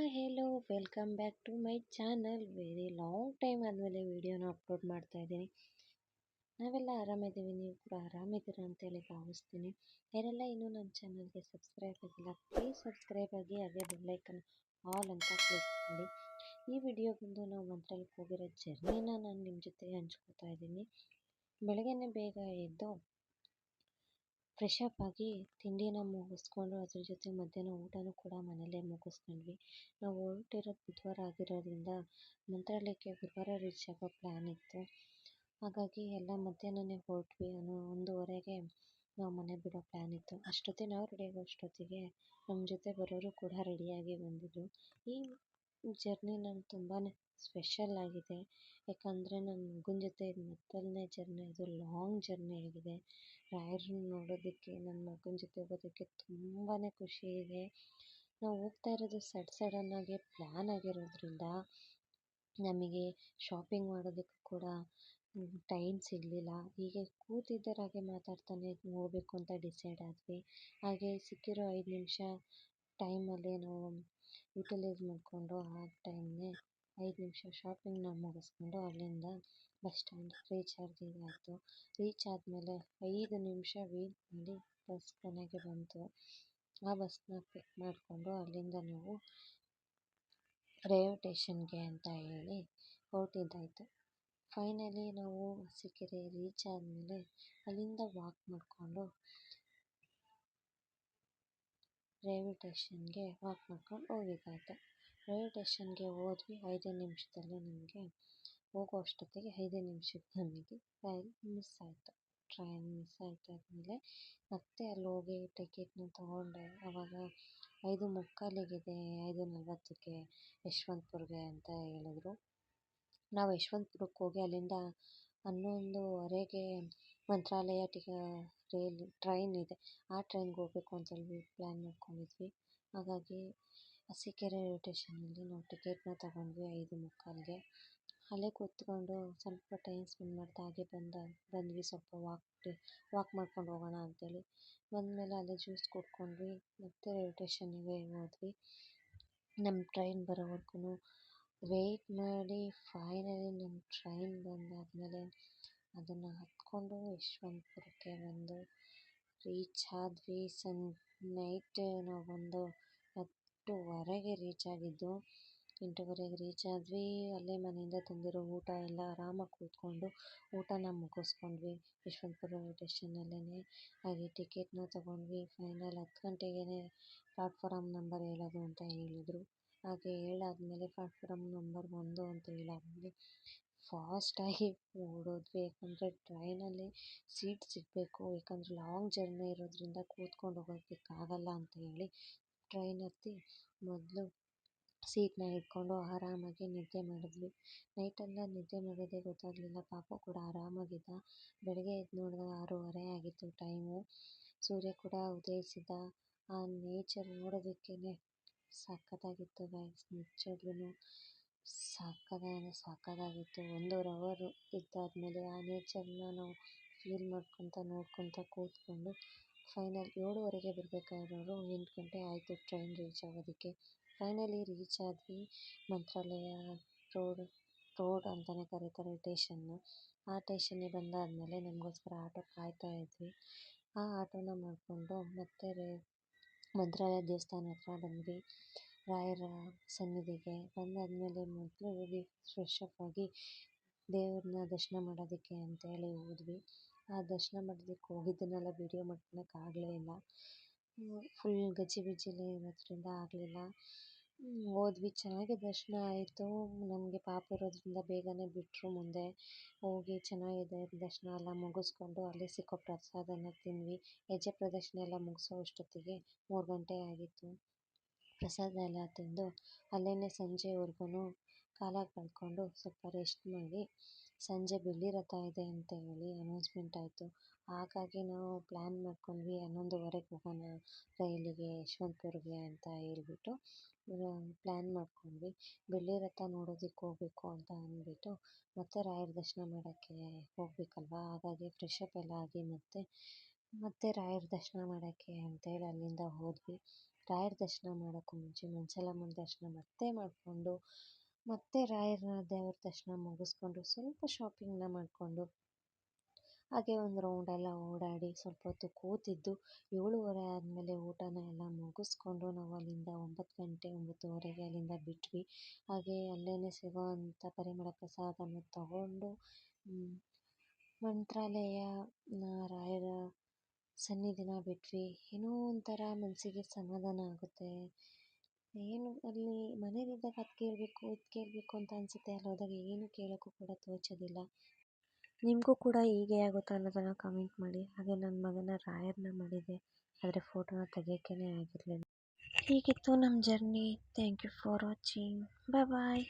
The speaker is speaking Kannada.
Hello welcome back to my channel. Very long time ಆದಮೇಲೆ ವಿಡಿಯೋನ ಅಪ್ಲೋಡ್ ಮಾಡ್ತಾ ಇದ್ದೀನಿ. ನಾವೆಲ್ಲ ಆರಾಮಿದ್ದೀವಿ, ನೀವು ಕೂಡ ಆರಾಮಿದ್ದೀರಾ ಅಂತೇಳಿ ಭಾವಿಸ್ತೀನಿ. ಯಾರೆಲ್ಲ ಇನ್ನೂ ನನ್ನ ಚಾನಲ್ಗೆ ಸಬ್ಸ್ಕ್ರೈಬ್ ಆಗಿಲ್ಲ, ಪ್ಲೀಸ್ ಸಬ್ಸ್ಕ್ರೈಬ್ ಆಗಿ, ಹಾಗೆ ಬೆಲ್ಲೈಕನ್ ಆಲ್ ಅಂತ ಕ್ಲಿಕ್ ಮಾಡಿ. ಈ ವಿಡಿಯೋ ಬಂದು ನಾವು ಮಂತ್ರಾಲಯಕ್ಕೆ ಹೋಗಿರೋ ಜರ್ನಿನ ನಾನು ನಿಮ್ಮ ಜೊತೆ ಹಂಚ್ಕೋತಾ ಇದ್ದೀನಿ. ಬೆಳಗ್ಗೆನೇ ಬೇಗ ಎದ್ದು ಫ್ರೆಶ್ ಅಪ್ ಆಗಿ ತಿಂಡಿನ ಮುಗಿಸ್ಕೊಂಡು ಅದ್ರ ಜೊತೆ ಮಧ್ಯಾಹ್ನ ಊಟನೂ ಕೂಡ ಮನೇಲೇ ಮುಗಿಸ್ಕೊಂಡ್ವಿ. ನಾವು ಹೊರಟಿರೋದು ಬುಧವಾರ ಆಗಿರೋದ್ರಿಂದ ಮಂತ್ರಾಲಯಕ್ಕೆ ಗುರುವಾರ ರೀಚ್ ಆಗೋ ಪ್ಲ್ಯಾನ್ ಇತ್ತು. ಹಾಗಾಗಿ ಎಲ್ಲ ಮಧ್ಯಾಹ್ನನೇ ಹೊರಟ್ವಿ. 1:30ಗೆ ನಾವು ಮನೆ ಬಿಡೋ ಪ್ಲ್ಯಾನ್ ಇತ್ತು. ಅಷ್ಟೊತ್ತಿಗೆ ನಾವು ರೆಡಿ ಆಗೋ ಅಷ್ಟೊತ್ತಿಗೆ ನಮ್ಮ ಜೊತೆ ಬರೋರು ಕೂಡ ರೆಡಿಯಾಗಿ ಬಂದಿದ್ದರು. ಈ ಜರ್ನಿ ನಂಗೆ ತುಂಬಾ ಸ್ಪೆಷಲ್ ಆಗಿದೆ. ಯಾಕಂದರೆ ನನ್ನ ಮಗನ ಜೊತೆ ಇದು ಮೊದಲನೇ ಜರ್ನಿ, ಅದು ಲಾಂಗ್ ಜರ್ನಿ ಆಗಿದೆ. ರಾಯರನ್ನ ನೋಡೋದಕ್ಕೆ, ನನ್ನ ಮಗನ ಜೊತೆ ಹೋಗೋದಕ್ಕೆ ತುಂಬಾ ಖುಷಿ ಇದೆ. ನಾವು ಹೋಗ್ತಾ ಇರೋದು ಸಡನ್ನಾಗಿ ಪ್ಲ್ಯಾನ್ ಆಗಿರೋದ್ರಿಂದ ನಮಗೆ ಶಾಪಿಂಗ್ ಮಾಡೋದಕ್ಕೂ ಕೂಡ ಟೈಮ್ ಸಿಗಲಿಲ್ಲ. ಹೀಗೆ ಕೂತಿದ್ದರಾಗೆ ಮಾತಾಡ್ತಾನೆ ಹೋಗಬೇಕು ಅಂತ ಡಿಸೈಡ್ ಆದ್ವಿ. ಹಾಗೆ ಸಿಕ್ಕಿರೋ 5 ನಿಮಿಷ ಟೈಮಲ್ಲಿ ನಾವು ಯುಟಿಲೈಸ್ ಮಾಡಿಕೊಂಡು ಆ ಟೈಮ್ನೇ 5 ನಿಮಿಷ ಶಾಪಿಂಗ್ನ ಮುಗಿಸ್ಕೊಂಡು ಅಲ್ಲಿಂದ ಬಸ್ ಸ್ಟ್ಯಾಂಡ್ ರೀಚ್ ಆಯಿತು. ರೀಚ್ ಆದಮೇಲೆ 5 ನಿಮಿಷ ವೇಟ್ ಮಾಡಿ ಬಸ್ ಕೊನೆಗೆ ಬಂತು. ಆ ಬಸ್ನ ಪಿಕ್ ಮಾಡಿಕೊಂಡು ಅಲ್ಲಿಂದ ನಾವು ರೈಲ್ವೆ ಸ್ಟೇಷನ್ಗೆ ಅಂತ ಹೇಳಿ ಹೊರಟಿದ್ದಾಯಿತು. ಫೈನಲಿ ನಾವು ಅರಸೀಕೆರೆ ರೀಚ್ ಆದಮೇಲೆ ಅಲ್ಲಿಂದ ವಾಕ್ ಮಾಡಿಕೊಂಡು ರೈಲ್ವೆ ಸ್ಟೇಷನ್ಗೆ ಹೋಗಿದ್ದಾಯಿತು. ರೈಲ್ವೆ ಸ್ಟೇಷನ್ಗೆ ಹೋದ್ವಿ. 5 ನಿಮಿಷದಲ್ಲಿ ನಮಗೆ ಹೋಗೋ ಅಷ್ಟೊತ್ತಿಗೆ 5 ನಿಮಿಷಕ್ಕೆ ನಮಗೆ ಟ್ರೈನ್ ಮಿಸ್ ಆದಮೇಲೆ ಮತ್ತೆ ಅಲ್ಲಿ ಹೋಗಿ ಟಿಕೆಟ್ನ ತೊಗೊಂಡೆ. ಆವಾಗ 5:45 5:40ಕ್ಕೆ ಯಶವಂತಪುರಕ್ಕೆ ಅಂತ ಹೇಳಿದ್ರು. ನಾವು ಯಶವಂತಪುರಕ್ಕೆ ಹೋಗಿ ಅಲ್ಲಿಂದ 11:15ಗೆ ಮಂತ್ರಾಲಯ ಟ್ರೈನ್ ಇದೆ, ಆ ಟ್ರೈನ್ಗೆ ಹೋಗಬೇಕು ಅಂತೇಳಿ ಪ್ಲ್ಯಾನ್ ಮಾಡ್ಕೊಂಡಿದ್ವಿ. ಹಾಗಾಗಿ ಅರಸೀಕೆರೆ ರೈಲ್ವೆ ಸ್ಟೇಷನಲ್ಲಿ ನಾವು ಟಿಕೆಟ್ನ ತೊಗೊಂಡ್ವಿ 5:45ಗೆ. ಅಲ್ಲೇ ಕೂತ್ಕೊಂಡು ಸ್ವಲ್ಪ ಟೈಮ್ ಸ್ಪೆಂಡ್ ಮಾಡ್ತಾ ಹಾಗೆ ಬಂದ್ವಿ. ಸ್ವಲ್ಪ ವಾಕ್ ಮಾಡ್ಕೊಂಡು ಹೋಗೋಣ ಅಂತೇಳಿ ಬಂದಮೇಲೆ ಅಲ್ಲೇ ಜ್ಯೂಸ್ ಕುಡ್ಕೊಂಡ್ವಿ. ಮತ್ತೆ ರೈಲ್ವೆ ಸ್ಟೇಷನ್ನಿಗೆ ಹೋದ್ವಿ. ನಮ್ಮ ಟ್ರೈನ್ ಬರೋವರೆಗೂ ವೆಯ್ಟ್ ಮಾಡಿ ಫೈನಲಿ ನಮ್ಮ ಟ್ರೈನ್ ಬಂದಾದಮೇಲೆ ಅದನ್ನು ಹತ್ಕೊಂಡು ಯಶವಂತಪುರಕ್ಕೆ ಬಂದು ರೀಚ್ ಆದ್ವಿ. ನೈಟ್ ನಾವು ಒಂದು 8:00ವರೆಗೆ ರೀಚ್ ಆಗಿದ್ದು. 8:00ವರೆಗೆ ರೀಚ್ ಆದ್ವಿ. ಅಲ್ಲೇ ಮನೆಯಿಂದ ತಂದಿರೋ ಊಟ ಎಲ್ಲ ಆರಾಮಾಗಿ ಕೂತ್ಕೊಂಡು ಊಟನ ಮುಗಿಸ್ಕೊಂಡ್ವಿ ಯಶವಂತಪುರ ರೈಲ್ವೆ ಸ್ಟೇಷನ್ನಲ್ಲೇ. ಹಾಗೆ ಟಿಕೆಟ್ನ ತೊಗೊಂಡ್ವಿ. ಫೈನಲ್ 10 ಗಂಟೆಗೇ ಪ್ಲಾಟ್ಫಾರಮ್ ನಂಬರ್ ಹೇಳೋದು ಅಂತ ಹೇಳಿದರು. ಹಾಗೆ ಹೇಳಾದಮೇಲೆ ಪ್ಲಾಟ್ಫಾರಮ್ ನಂಬರ್ 1 ಅಂತ ಹೇಳಾದಮೇಲೆ ಫಾಸ್ಟಾಗಿ ಓಡೋದ್ವಿ. ಯಾಕಂದರೆ ಟ್ರೈನಲ್ಲಿ ಸೀಟ್ ಸಿಗಬೇಕು, ಯಾಕಂದರೆ ಲಾಂಗ್ ಜರ್ನಿ ಇರೋದ್ರಿಂದ ಕೂತ್ಕೊಂಡು ಹೋಗೋದಕ್ಕಾಗಲ್ಲ ಅಂತ ಹೇಳಿ ಟ್ರೈನ್ ಹತ್ತಿ ಮೊದಲು ಸೀಟ್ನ ಹಿಡ್ಕೊಂಡು ಆರಾಮಾಗಿ ನಿದ್ದೆ ಮಾಡಿದ್ವಿ. ನೈಟೆಲ್ಲ ನಿದ್ದೆ ಮಾಡೋದೇ ಗೊತ್ತಾಗಲಿಲ್ಲ. ಪಾಪು ಕೂಡ ಆರಾಮಾಗಿದ್ದ. ಬೆಳಗ್ಗೆ ಎದ್ದು ನೋಡಿದಾಗ 6:30 ಆಗಿತ್ತು ಟೈಮು. ಸೂರ್ಯ ಕೂಡ ಉದಯಿಸಿದ್ದ. ಆ ನೇಚರ್ ನೋಡೋದಕ್ಕೇ ಸಖತ್ತಾಗಿತ್ತು ಗೈಸ್. ನಿಜವಾಗ್ಲೂ ಸಖತ್ತಾಗಿತ್ತು. 1.5 ಅವರ್ ಇದ್ದಾದಮೇಲೆ ಆ ನೇಚರ್ನ ನಾವು ಫೀಲ್ ನೋಡ್ಕೊತ ಕೂತ್ಕೊಂಡು ಫೈನಲ್ 7:00ವರೆಗೆ ಬರಬೇಕಾಗಿರೋರು 8 ಗಂಟೆ ಆಯಿತು ಟ್ರೈನ್ ರೀಚ್ ಆಗೋದಕ್ಕೆ. ಫೈನಲಿ ರೀಚ್ ಆದ್ವಿ. ಮಂತ್ರಾಲಯ ರೋಡ್ ಅಂತಲೇ ಕರೀತಾರೆ ಸ್ಟೇಷನ್ನು. ಆ ಸ್ಟೇಷನ್ನಿಗೆ ಬಂದಾದಮೇಲೆ ನಮಗೋಸ್ಕರ ಆಟೋ ಕಾಯ್ತಾ ಇದ್ವಿ. ಆ ಆಟೋನ ಮಾಡಿಕೊಂಡು ಮತ್ತೆ ಮಂತ್ರಾಲಯ ದೇವಸ್ಥಾನ ಹತ್ರ ಬಂದ್ವಿ. ರಾಯರ ಸನ್ನಿಧಿಗೆ ಬಂದಾದಮೇಲೆ ಮೊದಲು ಹೋಗಿ ಫ್ರೆಶ್ ಅಪ್ ಆಗಿ ದೇವ್ರನ್ನ ದರ್ಶನ ಮಾಡೋದಕ್ಕೆ ಅಂತೇಳಿ ಹೋದ್ವಿ. ಆ ದರ್ಶನ ಮಾಡೋದಕ್ಕೆ ಹೋಗಿದ್ದನ್ನೆಲ್ಲ ವೀಡಿಯೋ ಮಾಡ್ಕೊಳಕ್ಕಾಗಲೇ ಇಲ್ಲ. ಫುಲ್ ಗಜಿಬಿಜಿಲೇ ಇರೋದ್ರಿಂದ ಆಗಲಿಲ್ಲ. ಹೋದ್ವಿ, ಚೆನ್ನಾಗಿ ದರ್ಶನ ಆಯಿತು. ನಮಗೆ ಪಾಪು ಇರೋದ್ರಿಂದ ಬೇಗನೆ ಬಿಟ್ಟರು. ಮುಂದೆ ಹೋಗಿ ಚೆನ್ನಾಗಿದೆ ದರ್ಶನ ಎಲ್ಲ ಮುಗಿಸ್ಕೊಂಡು ಅಲ್ಲೇ ಸಿಕ್ಕೋ ಪ್ರಸಾದನ ತಿಂದ್ವಿ. ಹೆಜ್ಜೆ ಪ್ರದಕ್ಷಿಣೆ ಎಲ್ಲ ಮುಗಿಸೋ ಅಷ್ಟೊತ್ತಿಗೆ 3 ಗಂಟೆ ಆಗಿತ್ತು. ಪ್ರಸಾದ ಎಲ್ಲ ತಿಂದು ಅಲ್ಲೇ ಸಂಜೆವರೆಗೂ ಕಾಲ ಕಳ್ಕೊಂಡು ಸ್ವಲ್ಪ ರೆಸ್ಟ್ ಮಾಡಿ ಸಂಜೆ ಬೆಳ್ಳಿ ರಥ ಇದೆ ಅಂತ ಹೇಳಿ ಅನೌನ್ಸ್ಮೆಂಟ್ ಆಯಿತು. ಹಾಗಾಗಿ ನಾವು ಪ್ಲ್ಯಾನ್ ಮಾಡ್ಕೊಂಡ್ವಿ 11:15ಗೆ ಹೋಗೋಣ ರೈಲಿಗೆ ಯಶವಂತಪುರಕ್ಕೆ ಅಂತ ಹೇಳ್ಬಿಟ್ಟು ಪ್ಲ್ಯಾನ್ ಮಾಡ್ಕೊಂಡ್ವಿ. ಬೆಳ್ಳಿ ರಥ ನೋಡೋದಕ್ಕೆ ಹೋಗಬೇಕು ಅಂತ ಅಂದ್ಬಿಟ್ಟು ಮತ್ತೆ ರಾಯರ ದರ್ಶನ ಮಾಡೋಕ್ಕೆ ಹೋಗಬೇಕಲ್ವ. ಹಾಗಾಗಿ ಫ್ರೆಶ್ ಅಪ್ ಎಲ್ಲ ಆಗಿ ಮತ್ತೆ ರಾಯರ ದರ್ಶನ ಮಾಡೋಕ್ಕೆ ಅಂತೇಳಿ ಅಲ್ಲಿಂದ ಹೋದ್ವಿ. ರಾಯರ ದರ್ಶನ ಮಾಡೋಕ್ಕೂ ಮುಂಚೆ ಮಂಚಲಮ್ಮನ ದರ್ಶನ ಮತ್ತೆ ಮಾಡಿಕೊಂಡು ಮತ್ತೆ ರಾಯರ ದೇವ್ರ ದರ್ಶನ ಮುಗಿಸ್ಕೊಂಡು ಸ್ವಲ್ಪ ಶಾಪಿಂಗ್ನ ಮಾಡಿಕೊಂಡು ಹಾಗೆ ಒಂದು ರೌಂಡೆಲ್ಲ ಓಡಾಡಿ ಸ್ವಲ್ಪ ಹೊತ್ತು ಕೂತಿದ್ದು 7:30 ಆದಮೇಲೆ ಊಟನ ಎಲ್ಲ ಮುಗಿಸ್ಕೊಂಡು ನಾವು ಅಲ್ಲಿಂದ 9 ಗಂಟೆ 9:30ಗೆ ಅಲ್ಲಿಂದ ಬಿಟ್ವಿ. ಹಾಗೆ ಅಲ್ಲೇ ಸಿಗೋವಂಥ ಪರಿಮಳ ಪ್ರಸಾದನ ತಗೊಂಡು ಮಂತ್ರಾಲಯ ರಾಯರ ಸನ್ನಿಧಿನ ಬಿಟ್ವಿ. ಏನೋ ಒಂಥರ ಮನಸ್ಸಿಗೆ ಸಮಾಧಾನ ಆಗುತ್ತೆ. ಏನು ಅಲ್ಲಿ ಮನೇಲಿದ್ದಾಗ ಅದು ಕೇಳಬೇಕು ಇದು ಕೇಳಬೇಕು ಅಂತ ಅನಿಸುತ್ತೆ, ಅಲ್ಲಿ ಹೋದಾಗ ಏನು ಕೇಳೋಕ್ಕೂ ಕೂಡ ತೋಚೋದಿಲ್ಲ. ನಿಮಗೂ ಕೂಡ ಹೀಗೆ ಆಗುತ್ತಾ ಅನ್ನೋದನ್ನು ಕಮೆಂಟ್ ಮಾಡಿ. ಹಾಗೆ ನನ್ನ ಮಗನ ರಾಯರನ್ನ ಮಾಡಿದ್ದೆ, ಆದರೆ ಫೋಟೋನ ತೆಗಿಯೋಕ್ಕೇ ಆಗಿರಲಿಲ್ಲ. ಹೀಗಿತ್ತು ನಮ್ಮ journey. Thank you for watching. Bye.